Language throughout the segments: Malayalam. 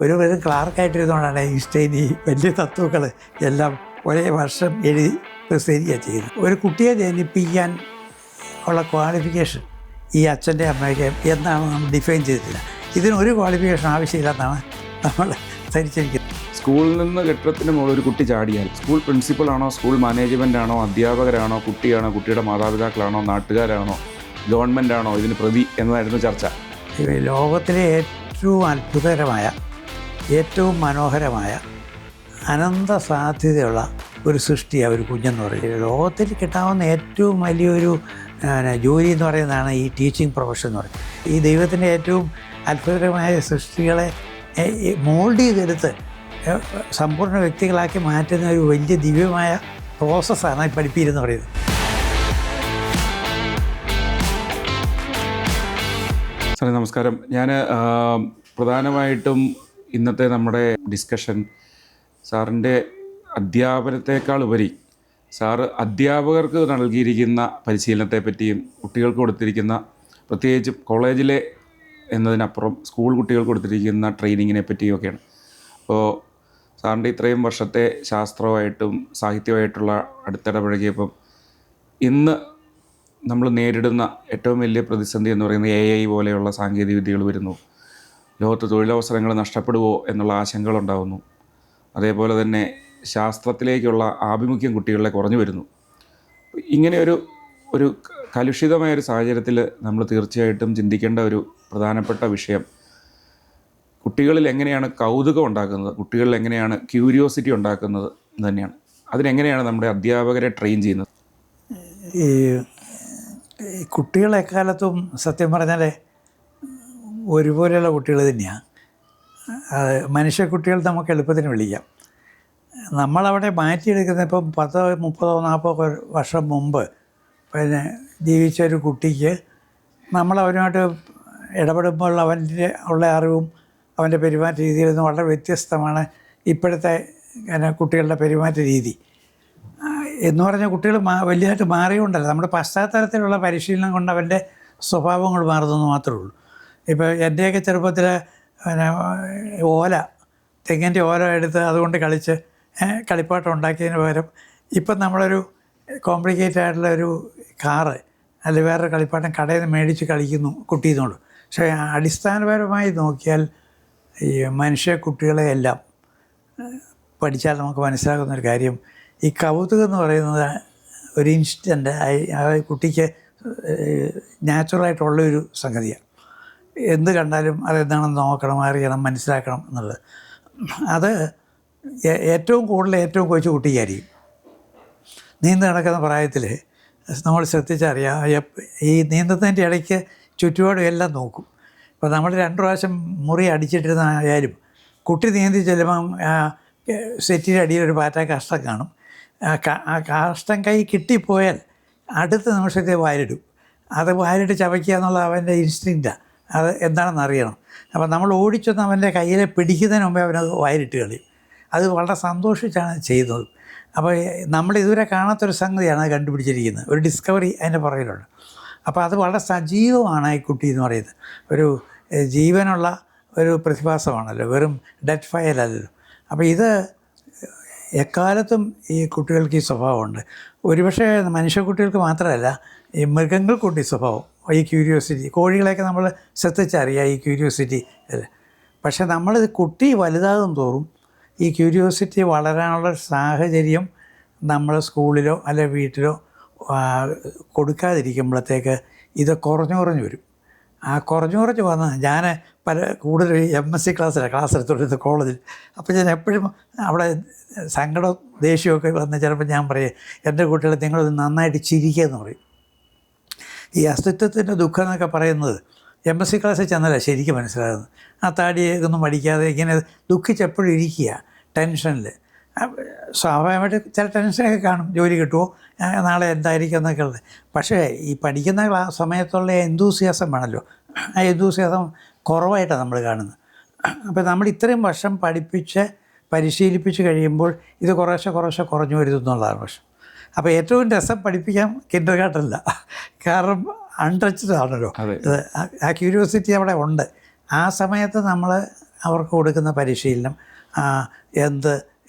വെറും ക്ലാർക്കായിട്ടിരുന്നുകൊണ്ടാണ് ഐൻസ്റ്റൈൻ ഈ വലിയ തത്വങ്ങൾ എല്ലാം ഒരേ വർഷം എഴുതി പ്രസിദ്ധീകരിക്കുക ചെയ്തത്. ഒരു കുട്ടിയെ ജനിപ്പിക്കാൻ ഉള്ള ക്വാളിഫിക്കേഷൻ ഈ അച്ഛൻ്റെ അമ്മയ്ക്ക് എന്താണെന്ന് നമ്മൾ ഡിഫൈൻ ചെയ്തിട്ടില്ല. ഇതിനൊരു ക്വാളിഫിക്കേഷൻ ആവശ്യമില്ലെന്നാണ് നമ്മൾ ധരിച്ചിരിക്കുന്നത്. സ്കൂളിൽ നിന്ന് കെട്ടിടത്തിന് മുകളിൽ ഒരു കുട്ടി ചാടിയാൽ സ്കൂൾ പ്രിൻസിപ്പളാണോ, സ്കൂൾ മാനേജ്മെൻറ്റാണോ, അധ്യാപകരാണോ, കുട്ടിയാണോ, കുട്ടിയുടെ മാതാപിതാക്കളാണോ, നാട്ടുകാരാണോ, ഗവൺമെൻറ്റാണോ ഇതിന് പ്രതി എന്നതായിരുന്നു ചർച്ച. ലോകത്തിലെ ഏറ്റവും അത്ഭുതകരമായ, ഏറ്റവും മനോഹരമായ, അനന്ത സാധ്യതയുള്ള ഒരു സൃഷ്ടിയാണ് ഒരു കുഞ്ഞെന്ന് പറയുന്നത്. ലോകത്തിൽ കിട്ടാവുന്ന ഏറ്റവും വലിയൊരു ജോലി എന്ന് പറയുന്നതാണ് ഈ ടീച്ചിങ് പ്രൊഫഷൻ എന്ന് പറയുന്നത്. ഈ ദൈവത്തിൻ്റെ ഏറ്റവും അത്ഭുതകരമായ സൃഷ്ടികളെ മോൾഡ് ചെയ്തെടുത്ത് സമ്പൂർണ്ണ വ്യക്തികളാക്കി മാറ്റുന്ന ഒരു വലിയ ദിവ്യമായ പ്രോസസ്സാണ് ഈ പഠിപ്പീരെന്ന് പറയുന്നത്. സാറേ നമസ്കാരം. ഞാൻ പ്രധാനമായിട്ടും ഇന്നത്തെ നമ്മുടെ ഡിസ്കഷൻ സാറിൻ്റെ അധ്യാപനത്തെക്കാൾ ഉപരി സാറ് അധ്യാപകർക്ക് നൽകിയിരിക്കുന്ന പരിശീലനത്തെ പറ്റിയും കുട്ടികൾക്ക് കൊടുത്തിരിക്കുന്ന, പ്രത്യേകിച്ചും കോളേജിലെ എന്നതിനപ്പുറം സ്കൂൾ കുട്ടികൾക്ക് കൊടുത്തിരിക്കുന്ന ട്രെയിനിങ്ങിനെ പറ്റിയൊക്കെയാണ്. അപ്പോൾ സാറിൻ്റെ ഇത്രയും വർഷത്തെ ശാസ്ത്രമായിട്ടും സാഹിത്യമായിട്ടുള്ള അടുത്തിടപഴകിയപ്പം ഇന്ന് നമ്മൾ നേരിടുന്ന ഏറ്റവും വലിയ പ്രതിസന്ധി എന്ന് പറയുന്നത് AI പോലെയുള്ള സാങ്കേതിക വിദ്യകൾ വരുന്നു. ലോകത്ത് തൊഴിലവസരങ്ങൾ നഷ്ടപ്പെടുമോ എന്നുള്ള ആശങ്കകളുണ്ടാകുന്നു. അതേപോലെ തന്നെ ശാസ്ത്രത്തിലേക്കുള്ള ആഭിമുഖ്യം കുട്ടികളിലെ കുറഞ്ഞു വരുന്നു. ഇങ്ങനെ ഒരു കലുഷിതമായൊരു സാഹചര്യത്തിൽ നമ്മൾ തീർച്ചയായിട്ടും ചിന്തിക്കേണ്ട ഒരു പ്രധാനപ്പെട്ട വിഷയം കുട്ടികളിൽ എങ്ങനെയാണ് കൗതുകം ഉണ്ടാക്കുന്നത്, കുട്ടികളിൽ എങ്ങനെയാണ് ക്യൂരിയോസിറ്റി ഉണ്ടാക്കുന്നത് എന്ന് തന്നെയാണ്. അതിനെങ്ങനെയാണ് നമ്മുടെ അധ്യാപകരെ ട്രെയിൻ ചെയ്യുന്നത്? ഈ കുട്ടികളെക്കാലത്തും സത്യം പറഞ്ഞാൽ ഒരുപോലെയുള്ള കുട്ടികൾ തന്നെയാണ്. മനുഷ്യ കുട്ടികൾ നമുക്ക് എളുപ്പത്തിന് വിളിക്കാം. നമ്മളവിടെ മാറ്റിയെടുക്കുന്ന ഇപ്പം 10, 30, 40 വർഷം മുമ്പ് പിന്നെ ജീവിച്ച ഒരു കുട്ടിക്ക് നമ്മളവനുമായിട്ട് ഇടപെടുമ്പോൾ അവൻ്റെ ഉള്ള അറിവും അവൻ്റെ പെരുമാറ്റ രീതിയിൽ നിന്ന് വളരെ വ്യത്യസ്തമാണ് ഇപ്പോഴത്തെ കുട്ടികളുടെ പെരുമാറ്റ രീതി എന്ന് പറഞ്ഞാൽ കുട്ടികൾ വലിയതായിട്ട് മാറിയുകൊണ്ടല്ല, നമ്മുടെ പശ്ചാത്തലത്തിലുള്ള പരിശീലനം കൊണ്ട് അവൻ്റെ സ്വഭാവങ്ങൾ മാറുന്നതെന്ന് മാത്രമേ ഉള്ളൂ. ഇപ്പോൾ എൻ്റെയൊക്കെ ചെറുപ്പത്തിൽ പിന്നെ തെങ്ങിൻ്റെ ഓല എടുത്ത് അതുകൊണ്ട് കളിച്ച് കളിപ്പാട്ടം ഉണ്ടാക്കിയതിന് പകരം ഇപ്പം നമ്മളൊരു കോംപ്ലിക്കേറ്റഡ് ആയിട്ടുള്ള ഒരു കാറ് അല്ലെങ്കിൽ വേറൊരു കളിപ്പാട്ടം കടയിൽ നിന്ന് മേടിച്ച് കളിക്കുന്നു കുട്ടിയെന്നുള്ളൂ. പക്ഷേ അടിസ്ഥാനപരമായി നോക്കിയാൽ ഈ മനുഷ്യ കുട്ടികളെ എല്ലാം പഠിച്ചാൽ നമുക്ക് മനസ്സിലാകുന്നൊരു കാര്യം, ഈ കൗതുകം എന്ന് പറയുന്നത് ഒരു ഇൻസ്റ്റൻ്റ് ആ കുട്ടിക്ക് നാച്ചുറലായിട്ടുള്ളൊരു സംഗതിയാണ്. എന്ത് കണ്ടാലും അതെന്താണെന്ന് നോക്കണം, അറിയണം, മനസ്സിലാക്കണം എന്നുള്ളത്. അത് ഏറ്റവും കൊച്ചു കുട്ടിക്കായിരിക്കും. നീന്ത് നടക്കുന്ന പ്രായത്തിൽ നമ്മൾ ശ്രദ്ധിച്ചറിയാം, ഈ നീന്തത്തിൻ്റെ ഇടയ്ക്ക് ചുറ്റുപാടും എല്ലാം നോക്കും. ഇപ്പോൾ നമ്മൾ 2 പ്രാവശ്യം മുറി അടിച്ചിട്ടിരുന്നായാലും കുട്ടി നീന്തി ചെല്ലുമ്പം സെറ്റിൻ്റെ അടിയിലൊരു പാറ്റ കാഷ്ടം കാണും. ആ കാഷ്ടം കൈ കിട്ടിപ്പോയാൽ അടുത്ത നിമിഷത്തെ വാരിടും. അത് വാരിട്ട് ചവയ്ക്കുക എന്നുള്ളത് അവൻ്റെ ഇൻസ്റ്റിങ്ക്റ്റാണ്. അത് എന്താണെന്ന് അറിയണം. അപ്പോൾ നമ്മൾ ഓടിച്ചൊന്ന് അവൻ്റെ കയ്യിലെ പിടിക്കുന്നതിന് മുമ്പേ അവനത് വാരിട്ട് കളയും. അത് വളരെ സന്തോഷിച്ചാണ് ചെയ്യുന്നത്. അപ്പോൾ നമ്മൾ ഇതുവരെ കാണാത്തൊരു സംഗതിയാണ് അത് കണ്ടുപിടിച്ചിരിക്കുന്നത്. ഒരു ഡിസ്കവറി അതിൻ്റെ പുറകിലുണ്ട്. അപ്പോൾ അത് വളരെ സജീവമാണ് ഈ കുട്ടി എന്ന് പറയുന്നത്. ഒരു ജീവനുള്ള ഒരു പ്രതിഭാസമാണല്ലോ, വെറും ഡെഡ് ഫയലല്ലല്ലോ. അപ്പോൾ ഇത് എക്കാലത്തും ഈ കുട്ടികൾക്ക് ഈ സ്വഭാവമുണ്ട്. ഒരുപക്ഷെ മനുഷ്യ കുട്ടികൾക്ക് മാത്രമല്ല, ഈ മൃഗങ്ങൾക്കുണ്ട് ഈ സ്വഭാവം, ഈ ക്യൂരിയോസിറ്റി. കോഴികളെയൊക്കെ നമ്മൾ ശ്രദ്ധിച്ചറിയാം ഈ ക്യൂരിയോസിറ്റി അല്ലേ. പക്ഷേ നമ്മൾ കുട്ടി വലുതാകും തോറും ഈ ക്യൂരിയോസിറ്റി വളരാനുള്ള സാഹചര്യം നമ്മൾ സ്കൂളിലോ അല്ലെ വീട്ടിലോ കൊടുക്കാതിരിക്കുമ്പോഴത്തേക്ക് ഇത് കുറഞ്ഞു വരും. ആ കുറഞ്ഞു വന്ന് ഞാൻ കൂടുതൽ MSc ക്ലാസ് എടുത്തുകൊണ്ടിരുന്നത് കോളേജിൽ. അപ്പോൾ ഞാൻ എപ്പോഴും അവിടെ സങ്കടവും ദേഷ്യമൊക്കെ വന്ന് ചിലപ്പോൾ ഞാൻ പറയും, എൻ്റെ കുട്ടികളെ നിങ്ങളത് നന്നായിട്ട് ചിരിക്കുക എന്ന് പറയും. ഈ അസ്തിത്വത്തിൻ്റെ ദുഃഖം എന്നൊക്കെ പറയുന്നത് MSc ക്ലാസ്സിൽ ചെന്നല്ല ശരിക്കും മനസ്സിലാകുന്നത്. ആ താടിയൊന്നും പഠിക്കാതെ ഇങ്ങനെ ദുഃഖിച്ചെപ്പോഴും ഇരിക്കുക, ടെൻഷനിൽ. സ്വാഭാവികമായിട്ട് ചില ടെൻഷനൊക്കെ കാണും, ജോലി കിട്ടുമോ, നാളെ എന്തായിരിക്കും എന്നൊക്കെ ഉള്ളത്. പക്ഷേ ഈ പഠിക്കുന്ന സമയത്തുള്ള എന്തൂസിയാസം വേണമല്ലോ, ആ എന്തൂസിയാസം കുറവായിട്ടാണ് നമ്മൾ കാണുന്നത്. അപ്പോൾ നമ്മൾ ഇത്രയും വർഷം പരിശീലിപ്പിച്ച് കഴിയുമ്പോൾ ഇത് കുറേശ്ശെ കുറഞ്ഞു വരുന്നു എന്നുള്ളതാണ് പ്രശ്നം. അപ്പോൾ ഏറ്റവും രസം പഠിപ്പിക്കാൻ കിൻഡർ ഗാർട്ടനല്ല, കാരണം അൺടച്ച്ഡ് ആണല്ലോ. ആ ക്യൂരിയോസിറ്റി അവിടെ ഉണ്ട്. ആ സമയത്ത് നമ്മൾ അവർക്ക് കൊടുക്കുന്ന പരിശീലനം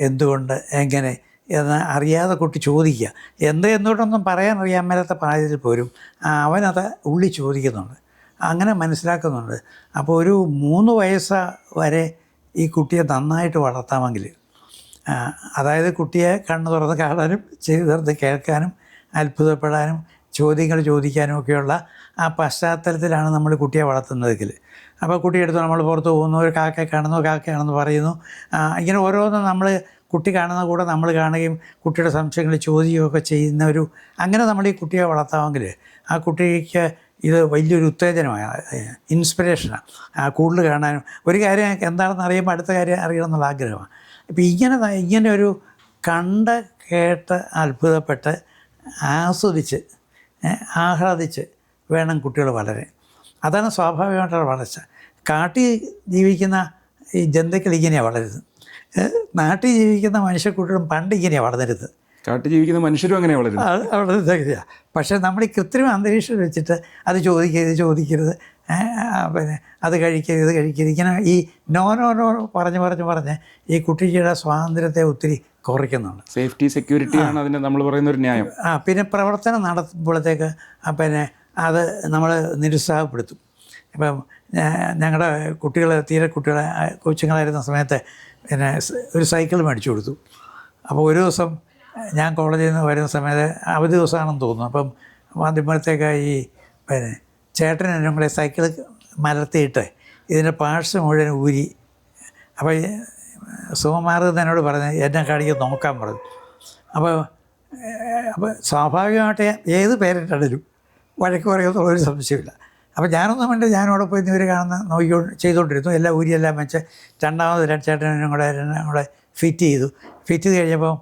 എന്തുകൊണ്ട് എങ്ങനെ എന്ന് അറിയാതെ കുട്ടി ചോദിക്കുക. എന്തുകൊണ്ടൊന്നും പറയാൻ അറിയാൻ മേലാത്ത പ്രായത്തിൽ പോലും അവനത് ഉള്ളി ചോദിക്കുന്നുണ്ട്, അങ്ങനെ മനസ്സിലാക്കുന്നുണ്ട്. അപ്പോൾ ഒരു 3 വയസ്സ് വരെ ഈ കുട്ടിയെ നന്നായിട്ട് വളർത്താമെങ്കിൽ, അതായത് കുട്ടിയെ കണ്ണ് തുറന്ന് കാണാനും ചെവി തുറന്ന് കേൾക്കാനും അത്ഭുതപ്പെടാനും ചോദ്യങ്ങൾ ചോദിക്കാനും ഒക്കെയുള്ള ആ പശ്ചാത്തലത്തിലാണ് നമ്മൾ കുട്ടിയെ വളർത്തുന്നതെങ്കിൽ, അപ്പോൾ കുട്ടിയെടുത്ത് നമ്മൾ പുറത്ത് പോകുന്നു, ഒരു കാക്കയെ കാണുന്നു, കാക്കയാണെന്ന് പറയുന്നു, ഇങ്ങനെ ഓരോന്നും നമ്മൾ കുട്ടി കാണുന്ന കൂടെ നമ്മൾ കാണുകയും കുട്ടിയുടെ സംശയങ്ങൾ ചോദിക്കുകയൊക്കെ ചെയ്യുന്ന അങ്ങനെ നമ്മൾ ഈ കുട്ടിയെ വളർത്താമെങ്കിൽ ആ കുട്ടിക്ക് ഇത് വലിയൊരു ഉത്തേജനമാണ്, ഇൻസ്പിറേഷനാണ്. കൂടുതൽ കാണാനും ഒരു കാര്യം എന്താണെന്ന് അറിയുമ്പോൾ അടുത്ത കാര്യം അറിയണം എന്നുള്ള ആഗ്രഹമാണ്. ഇപ്പം ഇങ്ങനെ ഒരു കണ്ട് കേട്ട് അത്ഭുതപ്പെട്ട് ആസ്വദിച്ച് ആഹ്ലാദിച്ച് വേണം കുട്ടികൾ വളരാൻ. അതാണ് സ്വാഭാവികമായിട്ടുള്ള വളർച്ച. കാട്ടിൽ ജീവിക്കുന്ന ഈ ജന്തുക്കൾ ഇങ്ങനെയാണ് വളരുന്നത്. നാട്ടിൽ ജീവിക്കുന്ന മനുഷ്യക്കുട്ടികളും പണ്ട് ഇങ്ങനെയാണ് വളർന്നരുത്. കാട്ടിൽ ജീവിക്കുന്ന മനുഷ്യരും അങ്ങനെ വളരുന്നത്. പക്ഷേ നമ്മൾ ഈ കൃത്രിമ അന്തരീക്ഷം വെച്ചിട്ട് അത് ചോദിക്കരുത്, പിന്നെ അത് കഴിക്കരുത് ഇങ്ങനെ ഈ നോ പറഞ്ഞ് ഈ കുട്ടിയുടെ സ്വാതന്ത്ര്യത്തെ ഒത്തിരി കുറയ്ക്കുന്നുണ്ട്. സേഫ്റ്റി സെക്യൂരിറ്റി ആണ് അതിന് നമ്മൾ പറയുന്ന ഒരു ന്യായം. പിന്നെ പ്രവർത്തനം നടത്തുമ്പോഴത്തേക്ക് പിന്നെ അത് നമ്മൾ നിരുത്സാഹപ്പെടുത്തും. ഇപ്പം ഞങ്ങളുടെ കുട്ടികളെ കൊച്ചുങ്ങളായിരുന്ന സമയത്ത് പിന്നെ ഒരു സൈക്കിൾ മേടിച്ചു കൊടുത്തു. അപ്പോൾ ഒരു ദിവസം ഞാൻ കോളേജിൽ നിന്ന് വരുന്ന സമയത്ത് അവധി ദിവസമാണെന്ന് തോന്നുന്നു. അപ്പം വന്നപ്പോഴത്തേക്ക് പിന്നെ ചേട്ടൻ എന്നെ കൂടെ സൈക്കിൾ മലർത്തിയിട്ട് ഇതിൻ്റെ പാർട്സ് മുഴുവൻ ഊരി. അപ്പോൾ സുമമാർഗം എന്നോട് പറഞ്ഞ് എന്നെ കാണിക്കാൻ നോക്കാൻ പറഞ്ഞു. അപ്പോൾ സ്വാഭാവികമായിട്ട് ഏത് പേരൻ്റാണേലും വഴക്ക് പറയുമെന്നുള്ള ഒരു സംശയമില്ല. അപ്പോൾ ഞാനൊന്നും വേണ്ട, ഞാനവിടെ പോയി ഇവർ ചെയ്തുകൊണ്ടിരുന്നു. എല്ലാം ഊരിയെല്ലാം വെച്ച് രണ്ടാമത് ചേട്ടനും കൂടെ ഫിറ്റ് ചെയ്ത് കഴിഞ്ഞപ്പോൾ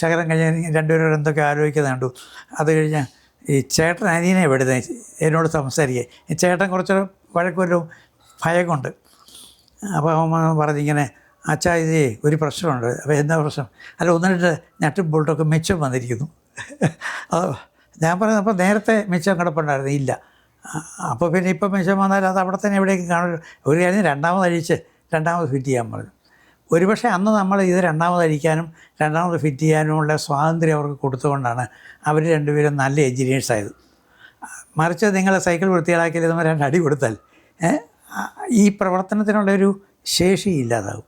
ശകലം കഴിഞ്ഞ് രണ്ടുപേരോട് എന്തൊക്കെ ആലോചിക്കുന്നത് കണ്ടു. അത് കഴിഞ്ഞ് ഈ ചേട്ടൻ അനിയനെ വിടുന്നത് എന്നോട് സംസാരിക്കുക. ഈ ചേട്ടൻ കുറച്ച് വഴക്കൊരു ഭയം കൊണ്ട്. അപ്പോൾ അവൻ പറഞ്ഞിങ്ങനെ, അച്ഛാ ഇത് ഒരു പ്രശ്നമുണ്ട്. അപ്പോൾ എന്താ പ്രശ്നം? അല്ല, 1-2 ഞട്ടും ബോൾട്ടൊക്കെ മിച്ചം വന്നിരിക്കുന്നു. ഞാൻ പറഞ്ഞത് അപ്പോൾ നേരത്തെ മിച്ചം കിടപ്പുണ്ടായിരുന്നു. ഇല്ല. അപ്പോൾ പിന്നെ ഇപ്പം മിച്ചം വന്നാൽ അത് അവിടെ തന്നെ എവിടേക്ക് കാണും. ഒരു കാര്യം രണ്ടാമത് ഫിറ്റ് ചെയ്യാൻ പറഞ്ഞു. ഒരുപക്ഷെ അന്ന് നമ്മൾ ഇത് രണ്ടാമത് ഫിറ്റ് ചെയ്യാനുമുള്ള സ്വാതന്ത്ര്യം അവർക്ക് കൊടുത്തുകൊണ്ടാണ് അവർ രണ്ടുപേരും നല്ല എൻജിനീയേഴ്സായത്. മറിച്ച് നിങ്ങൾ സൈക്കിൾ വൃത്തികളാക്കിയാൽ 2 അടി കൊടുത്താൽ ഈ പ്രവർത്തനത്തിനുള്ളൊരു ശേഷി ഇല്ലാതാകും.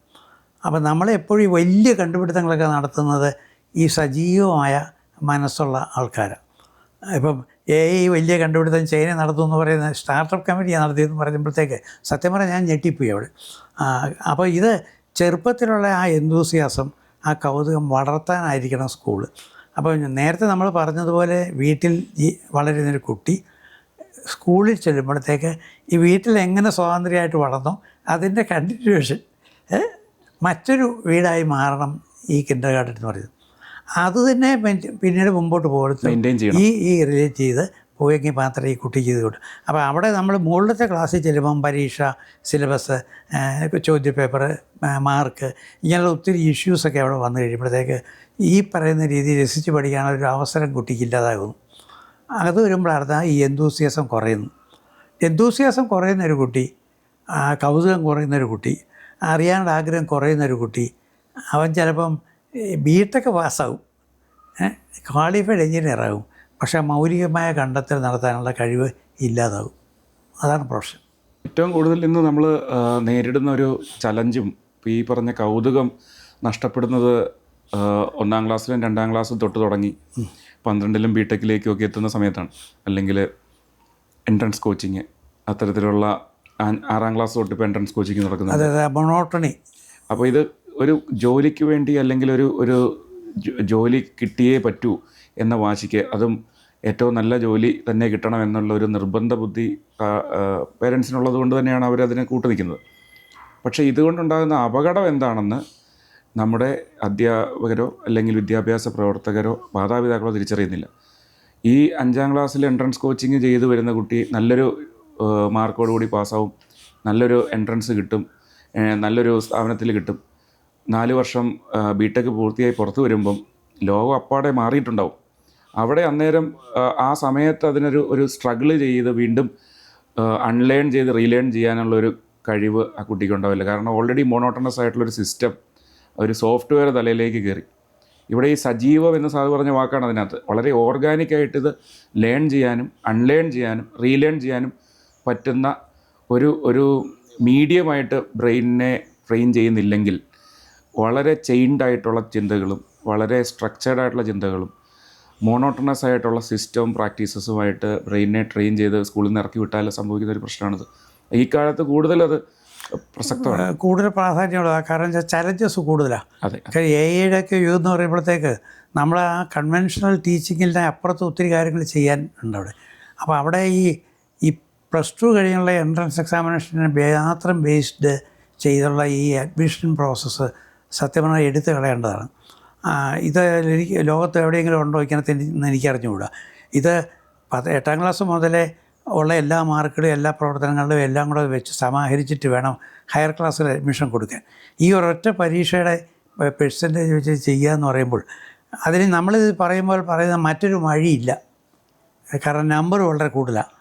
അപ്പോൾ നമ്മളെപ്പോഴും ഈ വലിയ കണ്ടുപിടുത്തങ്ങളൊക്കെ നടത്തുന്നത് ഈ സജീവമായ മനസ്സുള്ള ആൾക്കാരാണ്. ഇപ്പം വലിയ കണ്ടുപിടുത്തം ചൈന നടത്തുമെന്ന് പറയുന്ന സ്റ്റാർട്ടപ്പ് കമ്പനിയാണ് നടത്തിയെന്ന് പറയുമ്പോഴത്തേക്ക് സത്യം പറഞ്ഞാൽ ഞാൻ ഞെട്ടിപ്പോയി അവിടെ. അപ്പോൾ ഇത് ചെറുപ്പത്തിലുള്ള ആ എന്തൂസിയാസം, ആ കൗതുകം വളർത്താനായിരിക്കണം സ്കൂള്. അപ്പോൾ നേരത്തെ നമ്മൾ പറഞ്ഞതുപോലെ വീട്ടിൽ വളരുന്നൊരു കുട്ടി സ്കൂളിൽ ചെല്ലുമ്പോഴത്തേക്ക് ഈ വീട്ടിൽ എങ്ങനെ സ്വാതന്ത്ര്യമായിട്ട് വളർന്നോ അതിൻ്റെ കണ്ടിന്യൂവേഷൻ മറ്റൊരു വീടായി മാറണം ഈ കിൻഡർ ഗാർഡൻ എന്ന് പറയുന്നത്. അത് തന്നെ പിന്നീട് മുമ്പോട്ട് പോകുന്നത് ഈ റിലേറ്റ് ചെയ്ത് പോയെങ്കിൽ മാത്രമേ ഈ കുട്ടിക്ക് ഇത് കിട്ടും. അപ്പോൾ അവിടെ നമ്മൾ മുകളിലത്തെ ക്ലാസ്സിൽ ചെല്ലുമ്പം പരീക്ഷ, സിലബസ്, ചോദ്യപേപ്പർ, മാർക്ക്, ഇങ്ങനെയുള്ള ഒത്തിരി ഇഷ്യൂസൊക്കെ അവിടെ വന്നു കഴിയുമ്പോഴത്തേക്ക് ഈ പറയുന്ന രീതിയിൽ രസിച്ച് പഠിക്കാനുള്ളൊരു അവസരം കുട്ടിക്ക് ഇല്ലാതാകുന്നു. അത് വരുമ്പോഴാണ് ഈ എന്തൂസിയാസം കുറയുന്നു. എന്തൂസിയാസം കുറയുന്നൊരു കുട്ടി, കൗതുകം കുറയുന്നൊരു കുട്ടി, അറിയാനുള്ള ആഗ്രഹം കുറയുന്നൊരു കുട്ടി, അവൻ ചിലപ്പം ബിടെക് പാസ്സാവും, ക്വാളിഫൈഡ് എഞ്ചിനീയറാകും, പക്ഷേ മൗലികമായ കണ്ടെത്തൽ നടത്താനുള്ള കഴിവ് ഇല്ലാതാകും. അതാണ് പ്രശ്നം. ഏറ്റവും കൂടുതൽ ഇന്ന് നമ്മൾ നേരിടുന്ന ഒരു ചലഞ്ചും ഈ പറഞ്ഞ കൗതുകം നഷ്ടപ്പെടുന്നത് 1-ാം ക്ലാസ്സിലും 2-ാം ക്ലാസ്സിലും തൊട്ട് തുടങ്ങി 12-ലും ബിടെക്കിലേക്കും ഒക്കെ എത്തുന്ന സമയത്താണ്. അല്ലെങ്കിൽ എൻട്രൻസ് കോച്ചിങ്, അത്തരത്തിലുള്ള 6-ാം ക്ലാസ് തൊട്ട് ഇപ്പോൾ എൻട്രൻസ് കോച്ചിങ് നടക്കുന്നത്. അതെ, മൊണോട്ടണി. അപ്പോൾ ഇത് ഒരു ജോലിക്ക് വേണ്ടി അല്ലെങ്കിൽ ഒരു ജോലി കിട്ടിയേ പറ്റൂ എന്ന വാശിക്ക്, അതും ഏറ്റവും നല്ല ജോലി തന്നെ കിട്ടണം എന്നുള്ള ഒരു നിർബന്ധ ബുദ്ധി പേരൻസിനുള്ളത് കൊണ്ട് തന്നെയാണ് അവരതിനെ കൂട്ടുനിൽക്കുന്നത്. പക്ഷേ ഇതുകൊണ്ടുണ്ടാകുന്ന അപകടം എന്താണെന്ന് നമ്മുടെ അധ്യാപകരോ അല്ലെങ്കിൽ വിദ്യാഭ്യാസ പ്രവർത്തകരോ മാതാപിതാക്കളോ തിരിച്ചറിയുന്നില്ല. ഈ 5-ാം ക്ലാസ്സിൽ എൻട്രൻസ് കോച്ചിങ് ചെയ്തു വരുന്ന കുട്ടി നല്ലൊരു മാർക്കോടുകൂടി പാസ്സാവും, നല്ലൊരു എൻട്രൻസ് കിട്ടും, നല്ലൊരു സ്ഥാപനത്തിൽ കിട്ടും. 4 വർഷം ബിടെക് പൂർത്തിയായി പുറത്തു വരുമ്പം ലോകം അപ്പാടെ മാറിയിട്ടുണ്ടാവും. അവിടെ അന്നേരം ആ സമയത്ത് അതിനൊരു സ്ട്രഗിൾ ചെയ്ത് വീണ്ടും അൺലേൺ ചെയ്ത് റീലേൺ ചെയ്യാനുള്ളൊരു കഴിവ് ആ കുട്ടിക്ക് ഉണ്ടാവില്ല. കാരണം ഓൾറെഡി മോണോട്ടണസ് ആയിട്ടുള്ളൊരു സിസ്റ്റം, ഒരു സോഫ്റ്റ്വെയർ തലയിലേക്ക് കയറി. ഇവിടെ ഈ സജീവം എന്ന് സാറ് പറഞ്ഞ വാക്കാണ് അതിനകത്ത്. വളരെ ഓർഗാനിക്കായിട്ട് ഇത് ലേൺ ചെയ്യാനും അൺലേൺ ചെയ്യാനും റീലേൺ ചെയ്യാനും പറ്റുന്ന ഒരു മീഡിയമായിട്ട് ബ്രെയിനിനെ ട്രെയിൻ ചെയ്യുന്നില്ലെങ്കിൽ വളരെ ചെയിൻഡ് ആയിട്ടുള്ള ചിന്തകളും വളരെ സ്ട്രക്ചേർഡ് ആയിട്ടുള്ള ചിന്തകളും മോണോട്ടണസ് ആയിട്ടുള്ള സിസ്റ്റവും പ്രാക്ടീസസുമായിട്ട് ബ്രെയിനിനെ ട്രെയിൻ ചെയ്ത് സ്കൂളിൽ നിന്ന് ഇറക്കി വിട്ടാൽ സംഭവിക്കുന്ന ഒരു പ്രശ്നമാണിത്. ഈ കാലത്ത് കൂടുതലത് പ്രസക്തമാണ്, കൂടുതൽ പ്രാധാന്യമുള്ളതാണ്. കാരണം വെച്ചാൽ ചലഞ്ചസ് കൂടുതലാണ്. അതെ, AI ഒക്കെ യുഗം എന്ന് പറയുമ്പോഴത്തേക്ക് നമ്മൾ ആ കൺവെൻഷണൽ ടീച്ചിങ്ങിൻ്റെ അപ്പുറത്ത് ഒത്തിരി കാര്യങ്ങൾ ചെയ്യാൻ ഉണ്ട് അവിടെ. അപ്പോൾ അവിടെ ഈ +2 കഴിഞ്ഞുള്ള എൻട്രൻസ് എക്സാമിനേഷന് മാത്രം ബേസ്ഡ് ചെയ്തുള്ള ഈ അഡ്മിഷൻ പ്രോസസ്സ് സത്യം പറഞ്ഞാൽ എടുത്തു കളയേണ്ടതാണ്. ഇത് എനിക്ക് ലോകത്ത് എവിടെയെങ്കിലും ഉണ്ടോ ഇങ്ങനത്തെ എനിക്കറിഞ്ഞുകൂടാ. ഇത് 8ാം ക്ലാസ് മുതലേ ഉള്ള എല്ലാ മാർക്കുകളും എല്ലാ പ്രവർത്തനങ്ങളിലും എല്ലാം കൂടെ വെച്ച് സമാഹരിച്ചിട്ട് വേണം ഹയർ ക്ലാസ്സിൽ അഡ്മിഷൻ കൊടുക്കാൻ. ഈ ഒരൊറ്റ പരീക്ഷയുടെ പെർസെൻറ്റേജ് വെച്ച് ചെയ്യുക എന്ന് പറയുമ്പോൾ അതിന് നമ്മളിത് പറയുമ്പോൾ പറയുന്ന മറ്റൊരു വഴിയില്ല. കാരണം നമ്പർ വളരെ കൂടുതലാണ്.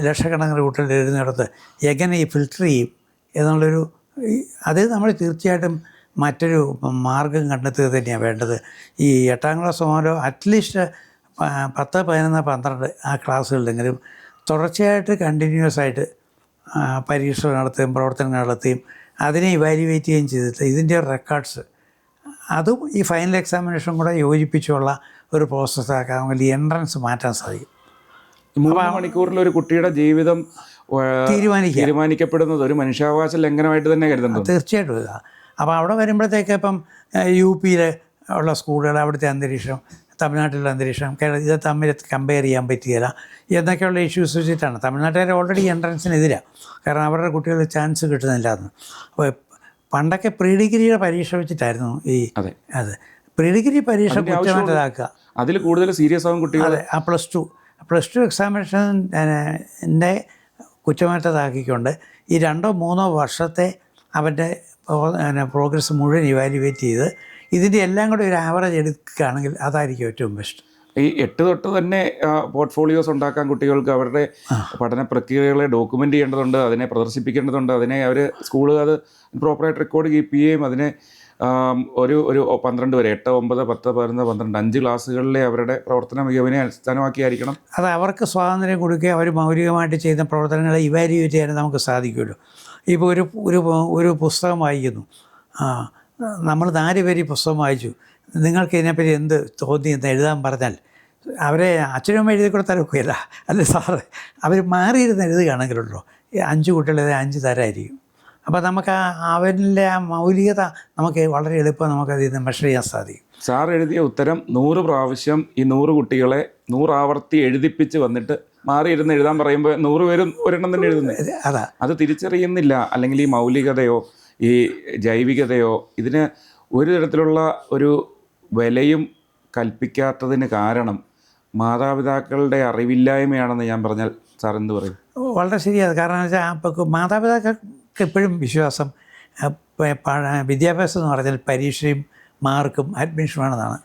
ലക്ഷക്കണക്കിന് കുട്ടികൾ എഴുതുന്നിടത്ത് എങ്ങനെ ഈ ഫിൽറ്റർ ചെയ്യും എന്നുള്ളൊരു അത് നമ്മൾ തീർച്ചയായിട്ടും മറ്റൊരു മാർഗം കണ്ടെത്തുക തന്നെയാണ് വേണ്ടത്. ഈ 8ാം ക്ലാസ് മുതലോ അറ്റ്ലീസ്റ്റ് 10, 11, 12 ആ ക്ലാസ്സുകളിലെങ്കിലും തുടർച്ചയായിട്ട് കണ്ടിന്യൂസ് ആയിട്ട് പരീക്ഷ നടത്തുകയും പ്രവർത്തനങ്ങൾ നടത്തുകയും അതിനെ ഇവാലുവേറ്റ് ചെയ്യുകയും ചെയ്തിട്ട് ഇതിൻ്റെ റെക്കോർഡ്സ് അതും ഈ ഫൈനൽ എക്സാമിനേഷൻ കൂടെ യോജിപ്പിച്ചുള്ള ഒരു പ്രോസസ്സാക്കാമെങ്കിൽ ഈ എൻട്രൻസ് മാറ്റാൻ സാധിക്കും. 3 മണിക്കൂറിൽ ഒരു കുട്ടിയുടെ ജീവിതം തീരുമാനിക്കപ്പെടുന്നത് ഒരു മനുഷ്യാവകാശ ലംഘനമായിട്ട് തന്നെ കരുതുന്നത്. തീർച്ചയായിട്ടും ഇതാണ്. അപ്പോൾ അവിടെ വരുമ്പോഴത്തേക്ക് ഇപ്പം UP-യിൽ ഉള്ള സ്കൂളുകൾ, അവിടുത്തെ അന്തരീക്ഷം, തമിഴ്നാട്ടിലുള്ള അന്തരീക്ഷം, ഇത് തമ്മിൽ കമ്പയർ ചെയ്യാൻ പറ്റുകയില്ല എന്നൊക്കെയുള്ള ഇഷ്യൂസ് വെച്ചിട്ടാണ്. തമിഴ്നാട്ടുകാർ ഓൾറെഡി എൻട്രൻസിനെതിരാണ്. കാരണം അവരുടെ കുട്ടികൾ ചാൻസ് കിട്ടുന്നില്ല എന്ന്. അപ്പോൾ പണ്ടൊക്കെ പ്രീ ഡിഗ്രിയുടെ പരീക്ഷ വെച്ചിട്ടായിരുന്നു ഈ അത് പ്രീ ഡിഗ്രി പരീക്ഷ കുറ്റമറ്റതാക്കുക. അതിൽ കൂടുതൽ സീരിയസ് ആവും കുട്ടികൾ. അതെ, ആ +2 എക്സാമിനേഷൻ്റെ കുറ്റമറ്റതാക്കിക്കൊണ്ട് ഈ 2-3 വർഷത്തെ അവൻ്റെ പ്രോഗ്രസ് മുഴുവൻ ഇവാലുവേറ്റ് ചെയ്ത് ഇതിൻ്റെ എല്ലാം കൂടെ ഒരു ആവറേജ് എടുക്കുകയാണെങ്കിൽ അതായിരിക്കും ഏറ്റവും ബെസ്റ്റ്. ഈ 8 തൊട്ട് തന്നെ പോർട്ട്ഫോളിയോസ് ഉണ്ടാക്കാൻ കുട്ടികൾക്ക് അവരുടെ പഠന പ്രക്രിയകളെ ഡോക്യുമെൻ്റ് ചെയ്യേണ്ടതുണ്ട്, അതിനെ പ്രദർശിപ്പിക്കേണ്ടതുണ്ട്, അതിനെ അവർ സ്കൂളുകൾ അത് പ്രോപ്പറായിട്ട് റെക്കോർഡ് കീപ്പ് ചെയ്യുകയും അതിനെ ഒരു 12 വരെ 8, 9, 10, 11, 12 5 ക്ലാസ്സുകളിലെ അവരുടെ പ്രവർത്തന മികവിനെ അടിസ്ഥാനമാക്കിയായിരിക്കണം. അത് അവർക്ക് സ്വാതന്ത്ര്യം കൊടുക്കുക. അവർ മൗലികമായിട്ട് ചെയ്യുന്ന പ്രവർത്തനങ്ങളെ ഇവാലുവേറ്റ് ചെയ്യാൻ നമുക്ക് സാധിക്കുമല്ലോ. ഇപ്പോൾ ഒരു പുസ്തകം വായിക്കുന്നു, നമ്മൾ 4 പേര് ഈ പുസ്തകം വായിച്ചു, നിങ്ങൾക്ക് ഇതിനെപ്പറ്റി എന്ത് തോന്നി എന്ന് എഴുതാൻ പറഞ്ഞാൽ അവരെ അച്ഛനും എഴുതി കൊടുത്താൽ ഒക്കെയല്ല, അല്ലേ സാറ്? അവർ മാറിയിരുന്ന് എഴുതുകയാണെങ്കിലുണ്ടോ 5 കുട്ടികൾ 5 തരമായിരിക്കും. അപ്പോൾ നമുക്ക് അവരിലെ ആ മൗലികത നമുക്ക് വളരെ എളുപ്പം നമുക്കതിൽ നിന്ന് മെഷർ ചെയ്യാൻ സാധിക്കും. സാർ എഴുതിയ ഉത്തരം 100 പ്രാവശ്യം ഈ 100 കുട്ടികളെ 100 ആവർത്തി എഴുതിപ്പിച്ച് വന്നിട്ട് മാറിയിരുന്ന് എഴുതാൻ പറയുമ്പോൾ 100 പേരും ഒരെണ്ണം തന്നെ എഴുതുന്നത്. അത് തിരിച്ചറിയുന്നില്ല. അല്ലെങ്കിൽ ഈ മൗലികതയോ ഈ ജൈവികതയോ ഇതിന് ഒരു തരത്തിലുള്ള ഒരു വിലയും കൽപ്പിക്കാത്തതിന് കാരണം മാതാപിതാക്കളുടെ അറിവില്ലായ്മയാണെന്ന് ഞാൻ പറഞ്ഞാൽ സാർ എന്ത് പറയും? വളരെ ശരിയാണ്. കാരണം വെച്ചാൽ മാതാപിതാക്കൾക്ക് എപ്പോഴും വിശ്വാസം വിദ്യാഭ്യാസം എന്ന് പറഞ്ഞാൽ പരീക്ഷയും മാർക്കും അഡ്മിഷനുമാണെന്നാണ്.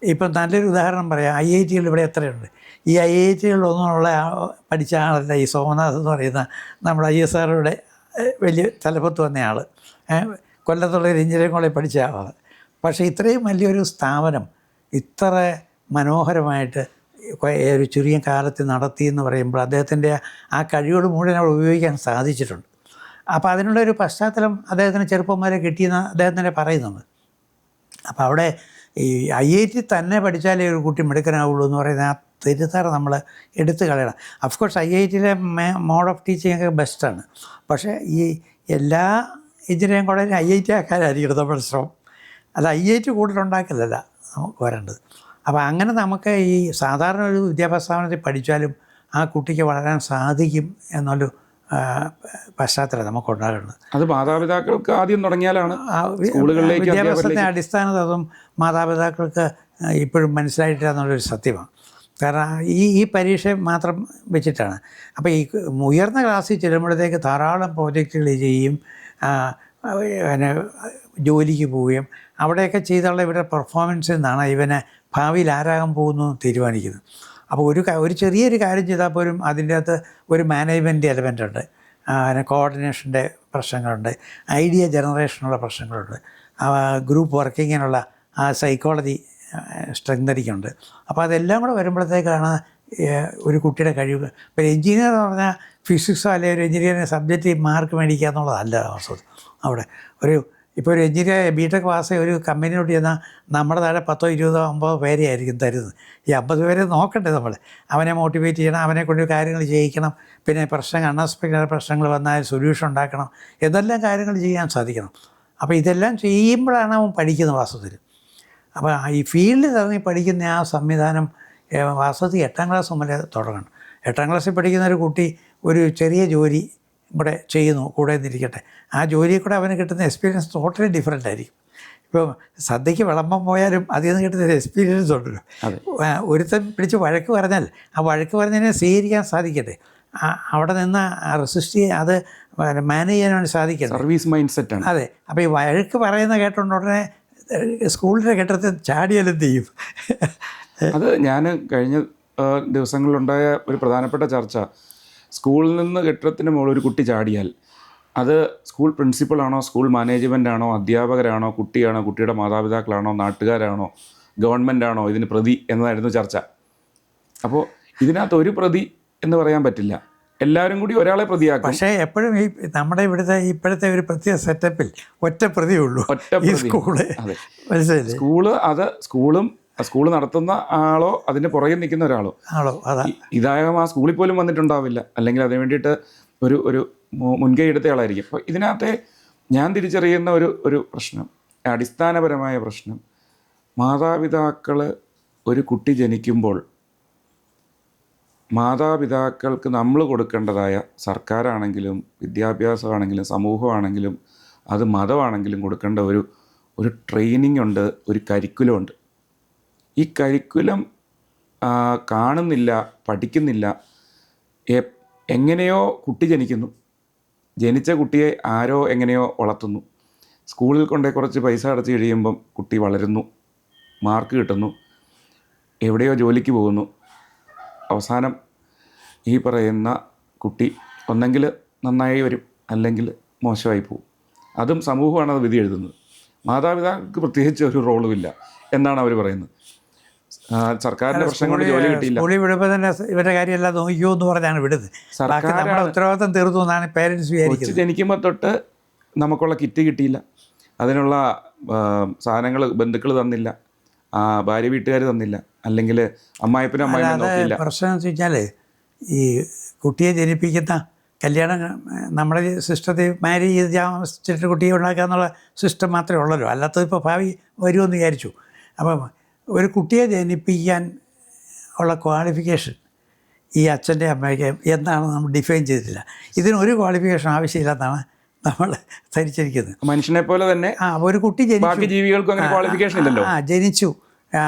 ഇപ്പം നല്ലൊരു ഉദാഹരണം പറയാം. IIT-കൾ ഇവിടെ എത്രയുണ്ട്? ഈ IIT-കളിലൊന്നുമുള്ള പഠിച്ച ആളല്ല ഈ സോമനാഥ് എന്ന് പറയുന്ന നമ്മുടെ ISRO-യുടെ വലിയ തലപ്പത്ത് വന്ന ആൾ. കൊല്ലത്തുള്ള ഒരു എഞ്ചിനീയറിംഗ് കോളേജിൽ പഠിച്ച ആളാണ്. പക്ഷേ ഇത്രയും വലിയൊരു സ്ഥാപനം ഇത്ര മനോഹരമായിട്ട് ഒരു ചെറിയ കാലത്ത് നടത്തി എന്ന് പറയുമ്പോൾ അദ്ദേഹത്തിൻ്റെ ആ കഴിവുകൾ മുഴുവൻ അവിടെ ഉപയോഗിക്കാൻ സാധിച്ചിട്ടുണ്ട്. അപ്പോൾ അതിനുള്ളൊരു പശ്ചാത്തലം അദ്ദേഹത്തിന് ചെറുപ്പന്മാരെ കിട്ടിയെന്ന് അദ്ദേഹം തന്നെ പറയുന്നുണ്ട്. അപ്പോൾ അവിടെ ഈ IIT തന്നെ പഠിച്ചാലേ ഒരു കുട്ടി മിടുക്കനാവുള്ളൂ എന്ന് പറയുന്ന ആ തെറ്റിദ്ധാരണ നമ്മൾ എടുത്തു കളയണം. അഫ്കോഴ്സ് IIT-യിലെ മോഡ് ഓഫ് ടീച്ചിങ് ഒക്കെ ബെസ്റ്റാണ്. പക്ഷേ ഈ എല്ലാ എഞ്ചിനീയറിംഗ് കോളേജിലും IIT ആക്കാനായിരിക്കും നമ്മുടെ ശ്രമം. അത് IIT കൂടുതലുണ്ടാക്കലല്ല നമുക്ക് വരേണ്ടത്. അപ്പോൾ അങ്ങനെ നമുക്ക് ഈ സാധാരണ ഒരു വിദ്യാഭ്യാസ സ്ഥാപനത്തിൽ പഠിച്ചാലും ആ കുട്ടിക്ക് വളരാൻ സാധിക്കും എന്നൊരു പശ്ചാത്തലം നമുക്കുണ്ടാകേണ്ടത്. അത് മാതാപിതാക്കൾക്ക് ആദ്യം തുടങ്ങിയാലാണ് സ്കൂളുകളിലേക്ക് വിദ്യാഭ്യാസത്തിൻ്റെ അടിസ്ഥാന തത്വം മാതാപിതാക്കൾക്ക് ഇപ്പോഴും മനസ്സിലായിട്ടില്ല എന്നുള്ളൊരു സത്യമാണ്. കാരണം ഈ പരീക്ഷ മാത്രം വെച്ചിട്ടാണ്. അപ്പോൾ ഈ ഉയർന്ന ക്ലാസ്സിൽ ചെല്ലുമ്പോഴത്തേക്ക് ധാരാളം പ്രോജക്റ്റുകൾ ചെയ്യും, പിന്നെ ജോലിക്ക് പോവുകയും അവിടെയൊക്കെ ചെയ്തുള്ള ഇവരുടെ പെർഫോമൻസിൽ നിന്നാണ് ഇവനെ ഭാവിയിൽ ആരാകാൻ പോകുന്നു തീരുമാനിക്കുന്നത്. അപ്പോൾ ഒരു ചെറിയൊരു കാര്യം ചെയ്താൽ പോലും അതിൻ്റെ അകത്ത് ഒരു മാനേജ്മെൻറ്റ് എലമെൻ്റ് ഉണ്ട്. കോർഡിനേഷൻ്റെ പ്രശ്നങ്ങളുണ്ട്, ഐഡിയ ജനറേഷനുള്ള പ്രശ്നങ്ങളുണ്ട്, ഗ്രൂപ്പ് വർക്കിങ്ങിനുള്ള ആ സൈക്കോളജി സ്ട്രെങ്തനിക്കുണ്ട്. അപ്പോൾ അതെല്ലാം കൂടെ വരുമ്പോഴത്തേക്കാണ് ഒരു കുട്ടിയുടെ കഴിവ്. ഇപ്പോൾ എഞ്ചിനീയർ എന്ന് പറഞ്ഞാൽ ഫിസിക്സോ അല്ലെങ്കിൽ ഒരു എഞ്ചിനീയറിംഗ് സബ്ജക്റ്റ് മാർക്ക് മേടിക്കുക എന്നുള്ളതല്ല വാസ്തവത്തിൽ. അവിടെ ഇപ്പോൾ ഒരു എഞ്ചിനീയർ ബിടെക് പാസ് ഒരു കമ്പനിയോട് ചെന്നാൽ നമ്മുടെ താഴെ 10, 20, 50 പേരെ ആയിരിക്കും തരുന്നത്. ഈ 50 പേരെ നോക്കണ്ടേ നമ്മൾ? അവനെ മോട്ടിവേറ്റ് ചെയ്യണം, അവനെ കൊണ്ട് കാര്യങ്ങൾ ചെയ്യിക്കണം, പിന്നെ അൺഎക്സ്പെക്റ്റഡ് പ്രശ്നങ്ങൾ വന്നാൽ സൊല്യൂഷൻ ഉണ്ടാക്കണം, എന്തെല്ലാം കാര്യങ്ങൾ ചെയ്യാൻ സാധിക്കണം. അപ്പോൾ ഇതെല്ലാം ചെയ്യുമ്പോഴാണ് അവൻ പഠിക്കുന്നത് വാസ്തവത്തിൽ. അപ്പോൾ ഈ ഫീൽഡിൽ ഇറങ്ങി പഠിക്കുന്ന ആ സംവിധാനം വാസ്തവത്തിൽ 8ാം ക്ലാസ് മുതലേ തുടങ്ങണം. 8ാം ക്ലാസ്സിൽ പഠിക്കുന്ന ഒരു കുട്ടി ഒരു ചെറിയ ജോലി ഇവിടെ ചെയ്യുന്നു, കൂടെ നിന്നിരിക്കട്ടെ, ആ ജോലിയിൽ കൂടെ അവന് കിട്ടുന്ന എക്സ്പീരിയൻസ് ടോട്ടലി ഡിഫറെൻ്റ് ആയിരിക്കും. ഇപ്പോൾ സദ്യക്ക് വിളമ്പം പോയാലും അതിൽ നിന്ന് കിട്ടുന്ന ഒരു എക്സ്പീരിയൻസ് ഉണ്ടല്ലോ. ഒരുത്തൻ പിടിച്ച് വഴക്ക് പറഞ്ഞാൽ ആ വഴക്ക് പറഞ്ഞതിനെ സ്വീകരിക്കാൻ സാധിക്കട്ടെ, അവിടെ നിന്ന് റെസിസ്റ്റ് ചെയ്യാൻ, അത് മാനേജ് ചെയ്യാനാണ് സാധിക്കുന്നത്. സർവീസ് മൈൻഡ് സെറ്റാണ്. അതെ. അപ്പോൾ ഈ വഴക്ക് പറയുന്ന കേട്ടോണ്ട് ഉടനെ സ്കൂളിൻ്റെ കെട്ടിടത്തിൽ ചാടിയാലും ചെയ്യും. അത് ഞാൻ കഴിഞ്ഞ ദിവസങ്ങളിലുണ്ടായ ഒരു പ്രധാനപ്പെട്ട ചർച്ച, സ്കൂളിൽ നിന്ന് കെട്ടിടത്തിന് മുകളിൽ ഒരു കുട്ടി ചാടിയാൽ അത് സ്കൂൾ പ്രിൻസിപ്പളാണോ, സ്കൂൾ മാനേജ്മെൻറ്റാണോ, അധ്യാപകരാണോ, കുട്ടിയാണോ, കുട്ടിയുടെ മാതാപിതാക്കളാണോ, നാട്ടുകാരാണോ, ഗവൺമെൻറ്റാണോ ഇതിന് പ്രതി എന്നതായിരുന്നു ചർച്ച. അപ്പോൾ ഇതിനകത്ത് ഒരു പ്രതി എന്ന് പറയാൻ പറ്റില്ല, എല്ലാവരും കൂടി ഒരാളെ പ്രതിയാക്കും. പക്ഷേ എപ്പോഴും ഈ നമ്മുടെ ഇപ്പോഴത്തെ ഒരു പ്രത്യേക സെറ്റപ്പിൽ ഒറ്റ പ്രതിയുള്ളൂ, സ്കൂള്. മനസ്സിലായില്ലേ? സ്കൂള് നടത്തുന്ന ആളോ അതിന് പുറകെ നിൽക്കുന്ന ഒരാളോ ഇതായാലും ആ സ്കൂളിൽ പോലും വന്നിട്ടുണ്ടാവില്ല, അല്ലെങ്കിൽ അതിന് വേണ്ടിയിട്ട് ഒരു മുൻകൈ എടുത്തയാളായിരിക്കും. അപ്പോൾ ഇതിനകത്തെ ഞാൻ തിരിച്ചറിയുന്ന ഒരു പ്രശ്നം, അടിസ്ഥാനപരമായ പ്രശ്നം, മാതാപിതാക്കൾ ഒരു കുട്ടി ജനിക്കുമ്പോൾ മാതാപിതാക്കൾക്ക് നമ്മൾ കൊടുക്കേണ്ടതായ, സർക്കാരാണെങ്കിലും വിദ്യാഭ്യാസമാണെങ്കിലും സമൂഹമാണെങ്കിലും അത് മതമാണെങ്കിലും കൊടുക്കേണ്ട ഒരു ട്രെയിനിങ് ഉണ്ട്, ഒരു കരിക്കുലം ഉണ്ട്. ഈ കരിക്കുലം കാണുന്നില്ല, പഠിക്കുന്നില്ല. എങ്ങനെയോ കുട്ടി ജനിക്കുന്നു, ജനിച്ച കുട്ടിയെ ആരോ എങ്ങനെയോ വളർത്തുന്നു, സ്കൂളിൽ കൊണ്ടേ കുറച്ച് പൈസ അടച്ച് കഴിയുമ്പം കുട്ടി വളരുന്നു, മാർക്ക് കിട്ടുന്നു, എവിടെയോ ജോലിക്ക് പോകുന്നു. അവസാനം ഈ പറയുന്ന കുട്ടി ഒന്നെങ്കിൽ നന്നായി വരും, അല്ലെങ്കിൽ മോശമായി പോകും. അതും സമൂഹമാണ് അത് വിധി എഴുതുന്നത്. മാതാപിതാക്കൾക്ക് പ്രത്യേകിച്ച് ഒരു റോളുമില്ല എന്നാണ് അവർ പറയുന്നത്. സർക്കാരിൻ്റെ പ്രശ്നം കൊണ്ട് ജോലി കിട്ടിയില്ല, സ്കൂളിൽ വിടുമ്പോൾ തന്നെ ഇവരുടെ കാര്യമെല്ലാം നോക്കിയോ എന്ന് പറഞ്ഞാണ് വിടുന്നത്. നമ്മുടെ ഉത്തരവാദിത്തം തീർത്തു എന്നാണ് പേരൻസ് വിചാരിക്കുന്നത്. ജനിക്കുമ്പോൾ തൊട്ട് നമുക്കുള്ള കിറ്റ് കിട്ടിയില്ല, അതിനുള്ള സാധനങ്ങൾ ബന്ധുക്കൾ തന്നില്ല, ഭാര്യ വീട്ടുകാർ തന്നില്ല, അല്ലെങ്കിൽ അമ്മായിപ്പനും അമ്മായിയും നോക്കിയില്ല. പ്രശ്നം എന്ന് വെച്ച് കഴിഞ്ഞാൽ ഈ കുട്ടിയെ ജനിപ്പിക്കുന്ന കല്യാണം നമ്മുടെ സിസ്റ്റത്തിൽ മാരേജ് ചെയ്ത് താമസിച്ചിട്ട് കുട്ടിയെ ഉണ്ടാക്കുക എന്നുള്ള സിസ്റ്റം മാത്രമേ ഉള്ളല്ലോ. അല്ലാത്തത് ഇപ്പോൾ ഭാവി വരുമെന്ന് വിചാരിച്ചു. അപ്പം ഒരു കുട്ടിയെ ജനിപ്പിക്കാൻ ഉള്ള ക്വാളിഫിക്കേഷൻ ഈ അച്ഛൻ്റെ അമ്മയ്ക്ക് എന്താണ് നമ്മൾ ഡിഫൈൻ ചെയ്തിട്ടില്ല. ഇതിനൊരു ക്വാളിഫിക്കേഷൻ ആവശ്യമില്ലെന്നാണ് നമ്മൾ ധരിച്ചിരിക്കുന്നത്. മനുഷ്യനെ പോലെ തന്നെ ഒരു കുട്ടി ജനിച്ചു, ജീവികൾക്കും അങ്ങനെ ക്വാളിഫിക്കേഷൻ ഇല്ലല്ലോ. ജനിച്ചു,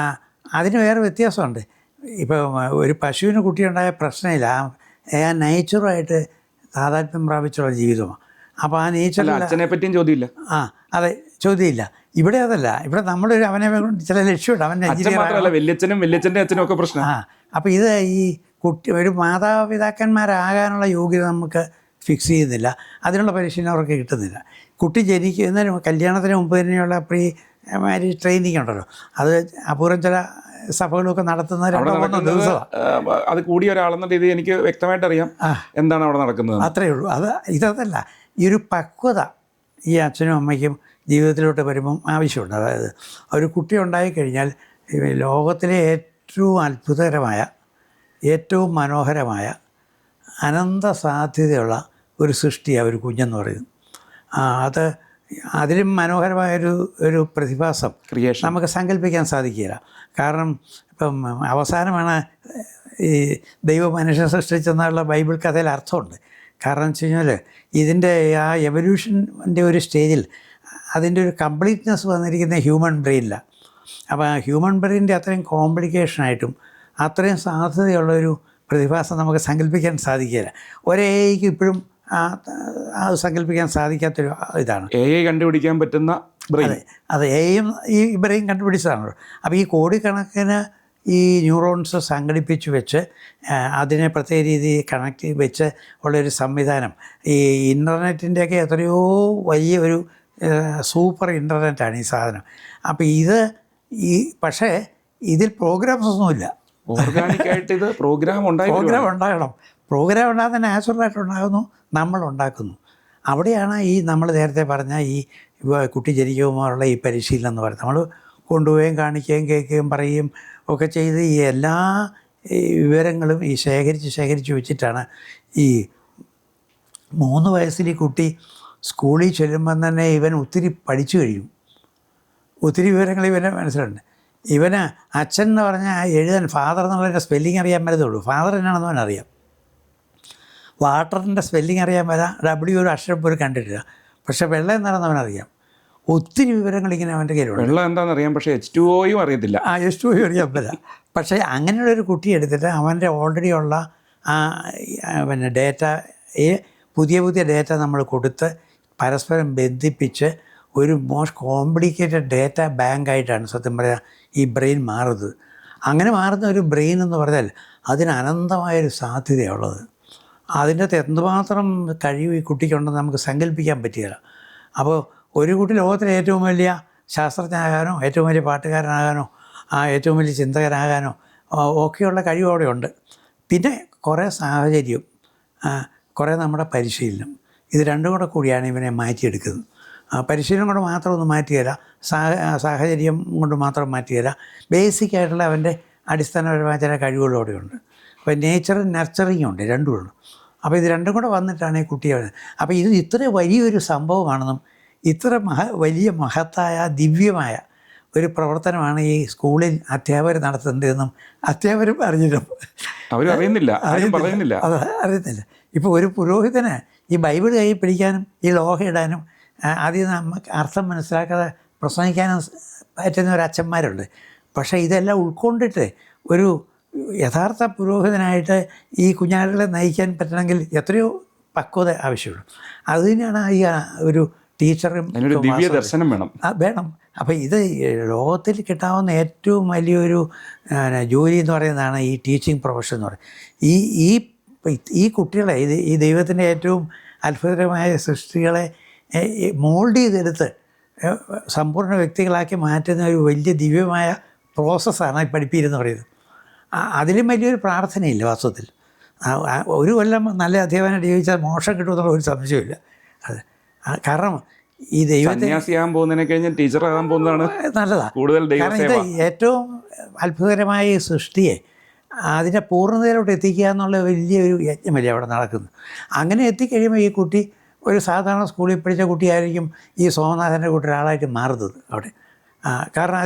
അതിന് വേറെ വ്യത്യാസമുണ്ട്. ഇപ്പോൾ ഒരു പശുവിന് കുട്ടിയുണ്ടായ പ്രശ്നമില്ല, ആ നേച്ചറുമായിട്ട് താതാത്മ്യം പ്രാപിച്ചുള്ള ജീവിതമാണ്. അപ്പോൾ ആ നേച്ചറിൽ അച്ഛനെ പറ്റിയും ചോദ്യമില്ല. അതെ, ചോദ്യമില്ല. ഇവിടെ അതല്ല. ഇവിടെ നമ്മളൊരു അവനെ ചില ലക്ഷ്യമുണ്ട്, അവൻ വലിയച്ഛൻ്റെ അച്ഛനും ഒക്കെ പ്രശ്നം. അപ്പോൾ ഇത് ഈ കുട്ടി ഒരു മാതാപിതാക്കന്മാരാകാനുള്ള യോഗ്യത നമുക്ക് ഫിക്സ് ചെയ്യുന്നില്ല, അതിനുള്ള പരിശീലനം അവർക്ക് കിട്ടുന്നില്ല. കുട്ടി ജനിക്കുന്നതിന് കല്യാണത്തിന് മുമ്പ് തന്നെയുള്ള പ്രീ മാരേജ് ട്രെയിനിങ് ഉണ്ടല്ലോ, അത് അപൂർവം ചില സഭകളൊക്കെ നടത്തുന്ന 2-3 ദിവസമാണ്. അത് കൂടിയ ഒരാളെന്ന രീതി എനിക്ക് വ്യക്തമായിട്ട് അറിയാം എന്താണ് അവിടെ നടക്കുന്നത്. അത്രയേ ഉള്ളൂ. ഇതല്ല, ഈ ഒരു പക്വത ഈ അച്ഛനും അമ്മയ്ക്കും ജീവിതത്തിലോട്ട് വരുമ്പം ആവശ്യമുണ്ട്. അതായത് ഒരു കുട്ടി ഉണ്ടായിക്കഴിഞ്ഞാൽ ലോകത്തിലെ ഏറ്റവും അത്ഭുതകരമായ, ഏറ്റവും മനോഹരമായ, അനന്ത സാധ്യതയുള്ള ഒരു സൃഷ്ടിയാണ് ഒരു കുഞ്ഞെന്ന് പറയുന്നത്. അതിലും മനോഹരമായൊരു പ്രതിഭാസം നമുക്ക് സങ്കല്പിക്കാൻ സാധിക്കില്ല. കാരണം ഇപ്പം അവസാനമാണ് ഈ ദൈവ മനുഷ്യനെ സൃഷ്ടിച്ചെന്നുള്ള ബൈബിൾ കഥയിൽ അർത്ഥമുണ്ട്. കാരണം വെച്ച് കഴിഞ്ഞാൽ ഇതിൻ്റെ ആ എവല്യൂഷൻ്റെ ഒരു സ്റ്റേജിൽ അതിൻ്റെ ഒരു കംപ്ലീറ്റ്നെസ് വന്നിരിക്കുന്ന ഹ്യൂമൻ ബ്രെയിനിലാണ്. അപ്പോൾ ആ ഹ്യൂമൻ ബ്രെയിനിൻ്റെ അത്രയും കോംപ്ലിക്കേഷനായിട്ടും അത്രയും സാധ്യതയുള്ളൊരു പ്രതിഭാസം നമുക്ക് സങ്കല്പിക്കാൻ സാധിക്കില്ല. ഒരേക്ക് ഇപ്പോഴും അത് സങ്കല്പിക്കാൻ സാധിക്കാത്തൊരു ഇതാണ് AI കണ്ടുപിടിക്കാൻ പറ്റുന്ന ബ്രെയിൻ. അതെ, എയും ഈ ബ്രെയിൻ കണ്ടുപിടിച്ചതാണല്ലോ. അപ്പോൾ ഈ കോടിക്കണക്കിന് ഈ ന്യൂറോൺസ് സംഘടിപ്പിച്ച് വെച്ച് അതിനെ പ്രത്യേക രീതിയിൽ കണക്ട് ചെയ്ത് വെച്ച് ഉള്ളൊരു സംവിധാനം ഈ ഇൻ്റർനെറ്റിൻ്റെയൊക്കെ എത്രയോ വലിയ ഒരു സൂപ്പർ ഇൻ്റർനെറ്റാണ് ഈ സാധനം. അപ്പോൾ പക്ഷേ ഇതിൽ പ്രോഗ്രാംസ് ഒന്നുമില്ല. ഓർഗാനിക്കായിട്ട് ഇത് പ്രോഗ്രാം ഉണ്ടാകണം. പ്രോഗ്രാം ഉണ്ടാകുന്ന നാച്ചുറലായിട്ട് ഉണ്ടാകുന്നു, നമ്മൾ ഉണ്ടാക്കുന്നു. അവിടെയാണ് ഈ നമ്മൾ നേരത്തെ പറഞ്ഞ ഈ കുട്ടി ജനിക്കുമ്പോഴുള്ള ഈ പരിശീലനം എന്ന് പറയുന്നത്. നമ്മൾ കൊണ്ടുപോവുകയും കാണിക്കുകയും കേൾക്കുകയും പറയുകയും ഒക്കെ ചെയ്ത് ഈ എല്ലാ വിവരങ്ങളും ഈ ശേഖരിച്ച് വെച്ചിട്ടാണ് ഈ 3 വയസ്സിൽ ഈ കുട്ടി സ്കൂളിൽ ചെല്ലുമ്പം തന്നെ ഇവൻ ഒത്തിരി പഠിച്ചു കഴിയും. ഒത്തിരി വിവരങ്ങൾ ഇവനെ മനസ്സിലുണ്ട്. ഇവന് അച്ഛൻ എന്ന് പറഞ്ഞാൽ എഴുതാൻ ഫാദർ എന്നുള്ളതിൻ്റെ സ്പെല്ലിങ് അറിയാൻ പറ്റത്തുള്ളൂ. ഫാദർ എന്നാണെന്ന് അവനറിയാം. വാട്ടറിൻ്റെ സ്പെല്ലിങ് അറിയാൻ വരാം, W ഒരു അക്ഷരം പോലും കണ്ടിട്ടില്ല. പക്ഷേ വെള്ളം എന്താണെന്ന് അവനറിയാം. ഒത്തിരി വിവരങ്ങൾ ഇങ്ങനെ അവൻ്റെ കയ്യിലുണ്ട്. വെള്ളം എന്താണെന്ന് അറിയാം, പക്ഷേ H2O അറിയത്തില്ല. H2O അറിയാൻ പറ്റില്ല. പക്ഷേ അങ്ങനെയുള്ളൊരു കുട്ടി എടുത്തിട്ട് അവൻ്റെ ഓൾറെഡി ഉള്ള പിന്നെ ഡേറ്റയെ പുതിയ ഡേറ്റ നമ്മൾ കൊടുത്ത് പരസ്പരം ബന്ധിപ്പിച്ച് ഒരു മോസ്റ്റ് കോംപ്ലിക്കേറ്റഡ് ഡേറ്റ ബാങ്കായിട്ടാണ് സത്യം പറയാം ഈ ബ്രെയിൻ മാറുന്നത്. അങ്ങനെ മാറുന്ന ഒരു ബ്രെയിൻ എന്ന് പറഞ്ഞാൽ അതിന് അനന്തമായൊരു സാധ്യതയുള്ളത്. അതിൻ്റെ അകത്ത് എന്തുമാത്രം കഴിവ് ഈ കുട്ടിക്കുണ്ടെന്ന് നമുക്ക് സങ്കല്പിക്കാൻ പറ്റുകയില്ല. അപ്പോൾ ഒരു കുട്ടി ലോകത്തിലെ ഏറ്റവും വലിയ ശാസ്ത്രജ്ഞനാകാനോ ഏറ്റവും വലിയ പാട്ടുകാരനാകാനോ ഏറ്റവും വലിയ ചിന്തകനാകാനോ ഒക്കെയുള്ള കഴിവ് അവിടെ ഉണ്ട്. പിന്നെ കുറേ സാഹചര്യം, കുറേ നമ്മുടെ പരിശീലനം, ഇത് രണ്ടും കൂടിയാണ് ഇവനെ മാറ്റിയെടുക്കുന്നത്. പരിശീലനം കൊണ്ട് മാത്രമൊന്നും മാറ്റുകയില്ല, സാഹചര്യം കൊണ്ട് മാത്രം മാറ്റുകയില്ല. ബേസിക്കായിട്ടുള്ള അവൻ്റെ അടിസ്ഥാനപരമായ ചില കഴിവുകളും അവിടെയുണ്ട്. അപ്പോൾ നേച്ചറും നർച്ചറിങ്ങും ഉണ്ട്, രണ്ടുമുണ്ട്. അപ്പോൾ ഇത് രണ്ടും കൂടെ വന്നിട്ടാണ് ഈ കുട്ടിയെ. അപ്പോൾ ഇത് ഇത്ര വലിയൊരു സംഭവമാണെന്നും ഇത്ര വലിയ മഹത്തായ ദിവ്യമായ ഒരു പ്രവർത്തനമാണ് ഈ സ്കൂളിൽ അധ്യാപകർ നടത്തുന്നതെന്നും അധ്യാപകരും അറിയുന്നില്ല. അറിയുന്നില്ല. ഇപ്പോൾ ഒരു പുരോഹിതന് ഈ ബൈബിൾ കയ്യിൽ പിടിക്കാനും ഈ ലോഹ ഇടാനും ആദ്യം നമുക്ക് അർത്ഥം മനസ്സിലാക്കാതെ പ്രസംഗിക്കാനും പറ്റുന്ന ഒരു അച്ഛന്മാരുണ്ട്. പക്ഷേ ഇതെല്ലാം ഉൾക്കൊണ്ടിട്ട് ഒരു യഥാർത്ഥ പുരോഹിതനായിട്ട് ഈ കുഞ്ഞാടുകളെ നയിക്കാൻ പറ്റണമെങ്കിൽ എത്രയോ പക്വത ആവശ്യമുള്ളൂ. അത് തന്നെയാണ് ഈ ഒരു ടീച്ചറും ദിവ്യ ദർശനം വേണം. അപ്പോൾ ഇത് ലോകത്തിൽ കിട്ടാവുന്ന ഏറ്റവും വലിയൊരു ജോലി എന്ന് പറയുന്നതാണ് ഈ ടീച്ചിങ് പ്രൊഫഷൻ എന്ന് പറയുന്നത്. ഈ കുട്ടികളെ ഈ ദൈവത്തിൻ്റെ ഏറ്റവും അത്ഭുതകരമായ സൃഷ്ടികളെ മോൾഡ് ചെയ്തെടുത്ത് സമ്പൂർണ്ണ വ്യക്തികളാക്കി മാറ്റുന്ന ഒരു വലിയ ദിവ്യമായ പ്രോസസ്സാണ് ഈ പഠിപ്പീരെന്ന് പറയുന്നത്. അതിലും വലിയൊരു പ്രാർത്ഥനയില്ല വാസ്തവത്തിൽ. ഒരു കൊല്ലം നല്ല അധ്യാപനം ജീവിച്ചാൽ മോക്ഷം കിട്ടുമെന്നുള്ള ഒരു സംശയമില്ല. അത് കാരണം ഈ ദൈവത്തിനാകാൻ പോകുന്നതിനെ കഴിഞ്ഞാൽ ടീച്ചറാകാൻ പോകുന്നതാണ് നല്ലതാണ്. കൂടുതൽ കാരണം ഇത് ഏറ്റവും അത്ഭുതകരമായ ഈ സൃഷ്ടിയെ അതിൻ്റെ പൂർണ്ണതയിലോട്ട് എത്തിക്കുക എന്നുള്ള വലിയൊരു യജ്ഞമല്ലേ അവിടെ നടക്കുന്നത്. അങ്ങനെ എത്തിക്കഴിയുമ്പോൾ ഈ കുട്ടി ഒരു സാധാരണ സ്കൂളിൽ പഠിച്ച കുട്ടിയായിരിക്കും ഈ സോമനാഥൻ്റെ കൂട്ടി ഒരാളായിട്ട് മാറുന്നത് അവിടെ. കാരണം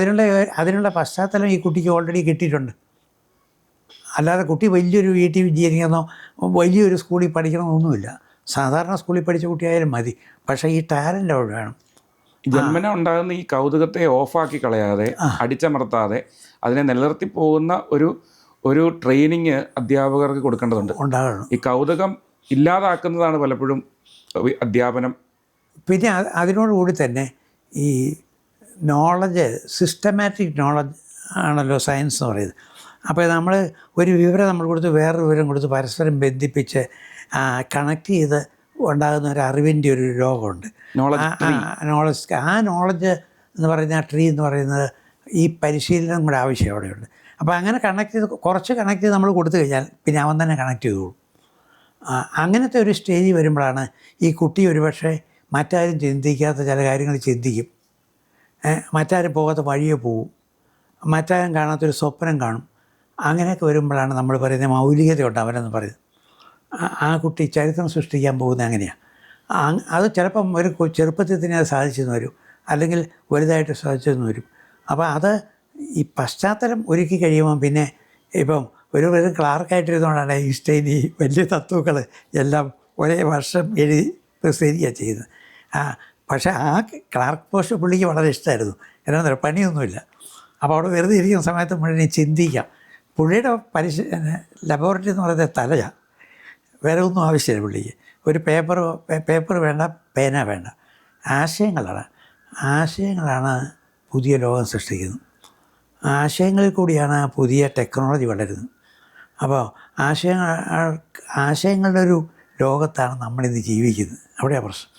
അതിനുള്ള പശ്ചാത്തലം ഈ കുട്ടിക്ക് ഓൾറെഡി കിട്ടിയിട്ടുണ്ട്. അല്ലാതെ കുട്ടി വലിയൊരു വീട്ടിൽ വിദ്യാഭ്യാസമോ വലിയൊരു സ്കൂളിൽ പഠിക്കണമെന്നൊന്നുമില്ല. സാധാരണ സ്കൂളിൽ പഠിച്ച കുട്ടിയായാലും മതി. പക്ഷേ ഈ ടാലൻ്റ് അവിടെ വേണം. ജന്മന ഉണ്ടാകുന്ന ഈ കൗതുകത്തെ ഓഫാക്കി കളയാതെ അടിച്ചമർത്താതെ അതിനെ നിലനിർത്തി പോകുന്ന ഒരു ട്രെയിനിങ് അധ്യാപകർക്ക് കൊടുക്കേണ്ടതുണ്ട്. ഉണ്ടാകണം. ഈ കൗതുകം ഇല്ലാതാക്കുന്നതാണ് പലപ്പോഴും അധ്യാപനം. പിന്നെ അതിനോടുകൂടി തന്നെ ഈ നോളജ്, സിസ്റ്റമാറ്റിക് നോളജ് ആണല്ലോ സയൻസ് എന്ന് പറയുന്നത്. അപ്പോൾ നമ്മൾ ഒരു വിവരം നമ്മൾ കൊടുത്ത് വേറൊരു വിവരം കൊടുത്ത് പരസ്പരം ബന്ധിപ്പിച്ച് കണക്ട് ചെയ്ത് ഉണ്ടാകുന്ന ഒരു അറിവിൻ്റെ ഒരു ലോകമുണ്ട്. നോളജ് നോളജ് എന്ന് പറയുന്ന ട്രീ എന്ന് പറയുന്നത് ഈ പരിശീലനം കൂടെ ആവശ്യം അവിടെയുണ്ട്. അപ്പോൾ അങ്ങനെ കുറച്ച് കണക്ട് ചെയ്ത് നമ്മൾ കൊടുത്തു കഴിഞ്ഞാൽ പിന്നെ അവൻ തന്നെ കണക്ട് ചെയ്തോളും. അങ്ങനത്തെ ഒരു സ്റ്റേജിൽ വരുമ്പോഴാണ് ഈ കുട്ടി ഒരുപക്ഷെ മറ്റാരും ചിന്തിക്കാത്ത ചില കാര്യങ്ങൾ ചിന്തിക്കും, മറ്റാരും പോകാത്ത വഴിയെ പോവും, മറ്റാരും കാണാത്തൊരു സ്വപ്നം കാണും. അങ്ങനെയൊക്കെ വരുമ്പോഴാണ് നമ്മൾ പറയുന്നത് മൗലികതയുണ്ട് അവനെന്ന് പറയുന്നത്. ആ കുട്ടി ചരിത്രം സൃഷ്ടിക്കാൻ പോകുന്നത് അങ്ങനെയാണ്. അത് ചിലപ്പം ഒരു ചെറുപ്പത്തിൽ തന്നെ അത് സാധിച്ചെന്ന് വരും, അല്ലെങ്കിൽ വലുതായിട്ട് സാധിച്ചെന്ന് വരും. അപ്പോൾ അത് ഈ പശ്ചാത്തലം ഒരുക്കി കഴിയുമ്പം പിന്നെ ഇപ്പം വെറും ക്ലാർക്കായിട്ടിരുന്നുകൊണ്ടാണ് ഐൻസ്റ്റൈൻ ഈ വലിയ തത്വങ്ങൾ എല്ലാം ഒരേ വർഷം എഴുതി പ്രസിദ്ധീകരിക്കുക ചെയ്യുന്നത്. പക്ഷേ ആ ക്ലാർക്ക് പോസ്റ്റ് പുള്ളിക്ക് വളരെ ഇഷ്ടമായിരുന്നു. എന്നാ പണിയൊന്നുമില്ല. അപ്പോൾ അവിടെ വെറുതെ ഇരിക്കുന്ന സമയത്ത് മുഴുവൻ ചിന്തിക്കാം. പുള്ളിയുടെ ലബോറട്ടറി എന്ന് പറയുന്നത് തലയാണ്, വേറെ ഒന്നും ആവശ്യമില്ല പുള്ളിക്ക്. ഒരു പേപ്പർ വേണ്ട, പേന വേണ്ട, ആശയങ്ങളാണ് പുതിയ ലോകം സൃഷ്ടിക്കുന്നത്. ആശയങ്ങളിൽ കൂടിയാണ് ആ പുതിയ ടെക്നോളജി വളരുന്നത്. അപ്പോൾ ആശയങ്ങളുടെ ഒരു ലോകത്താണ് നമ്മളിന്ന് ജീവിക്കുന്നത്. അവിടെയാണ് പ്രശ്നം.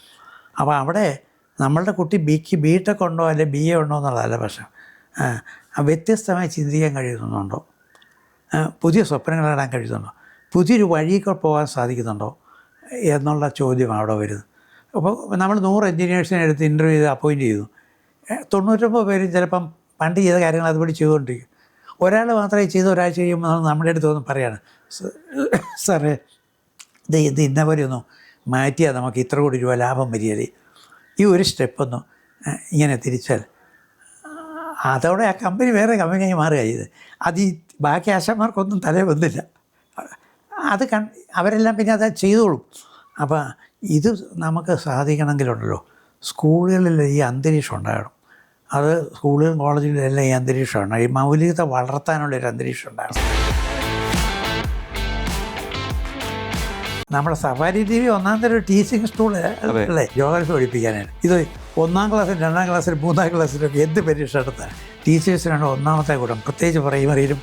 അപ്പോൾ അവിടെ നമ്മളുടെ കുട്ടി ബിടെക് ഉണ്ടോ അല്ലെ BA ഉണ്ടോ എന്നുള്ളതല്ല പ്രശ്നം. വ്യത്യസ്തമായി ചിന്തിക്കാൻ കഴിയുന്നുണ്ടോ, പുതിയ സ്വപ്നങ്ങൾ ഇടാൻ കഴിയുന്നുണ്ടോ, പുതിയൊരു വഴിയൊക്കെ പോകാൻ സാധിക്കുന്നുണ്ടോ എന്നുള്ള ചോദ്യമാണ് അവിടെ വരുന്നത്. അപ്പോൾ നമ്മൾ 100 എൻജിനീയേഴ്സിനെ എടുത്ത് ഇൻ്റർവ്യൂ ചെയ്ത് അപ്പോയിൻറ്റ് ചെയ്തു. 99 പേരും ചിലപ്പം പണ്ട് ചെയ്ത കാര്യങ്ങൾ അതുപടി ചെയ്തുകൊണ്ടിരിക്കും. ഒരാൾ മാത്രമേ ചെയ്ത് ഒരാഴ്ച കഴിയുമ്പോൾ നമ്മുടെ അടുത്ത് വന്ന് പറയാണ്, സാറേ ഇത് ഇന്ന പോലെ ഒന്ന് മാറ്റിയാൽ നമുക്ക് ഇത്ര കോടി രൂപ ലാഭം വരികയല്ലേ, ഈ ഒരു സ്റ്റെപ്പൊന്ന് ഇങ്ങനെ തിരിച്ചാൽ. അതോടെ ആ കമ്പനി വേറെ കമ്പനിയായി മാറുക ചെയ്ത്. അത് ഈ ബാക്കി ആശാന്മാർക്കൊന്നും തലേ വന്നില്ല. അത് അവരെല്ലാം പിന്നെ അത് ചെയ്തോളും. അപ്പോൾ ഇത് നമുക്ക് സാധിക്കണമെങ്കിലുണ്ടല്ലോ സ്കൂളുകളിൽ ഈ അന്തരീക്ഷം ഉണ്ടാകണം. അത് സ്കൂളിലും കോളേജിലെല്ലാം ഈ അന്തരീക്ഷം ഉണ്ടാകും. ഈ മൗലികത വളർത്താനുള്ളൊരു അന്തരീക്ഷം ഉണ്ടാകണം. നമ്മുടെ സഫാരി TV ഒന്നാം തരം ഒരു ടീച്ചിങ് സ്റ്റൂൾ അല്ലേ ജോഗ്രഫി പഠിപ്പിക്കാനായിട്ട്. ഇത് 1ാം ക്ലാസ്സിലും 2ാം ക്ലാസ്സിലും 3ാം ക്ലാസ്സിലൊക്കെ എന്ത് പരീക്ഷ എടുത്താൽ ടീച്ചേഴ്സിനാണ് ഒന്നാമത്തെ കൂട്ടം, പ്രത്യേകിച്ച് പ്രൈമറിയിലും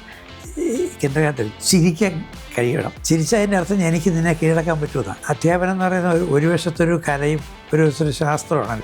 കിൻഡർഗാർട്ടനിലും ചിരിക്കാൻ കഴിയണം. ചിരിച്ചതിൻ്റെ അർത്ഥം എനിക്ക് നിന്നെ കീഴടക്കാൻ പറ്റുമെന്നാണ്. അധ്യാപനം എന്ന് പറയുന്നത് ഒരു വശത്തൊരു കലയും ഒരു വശത്തൊരു ശാസ്ത്രമാണ്.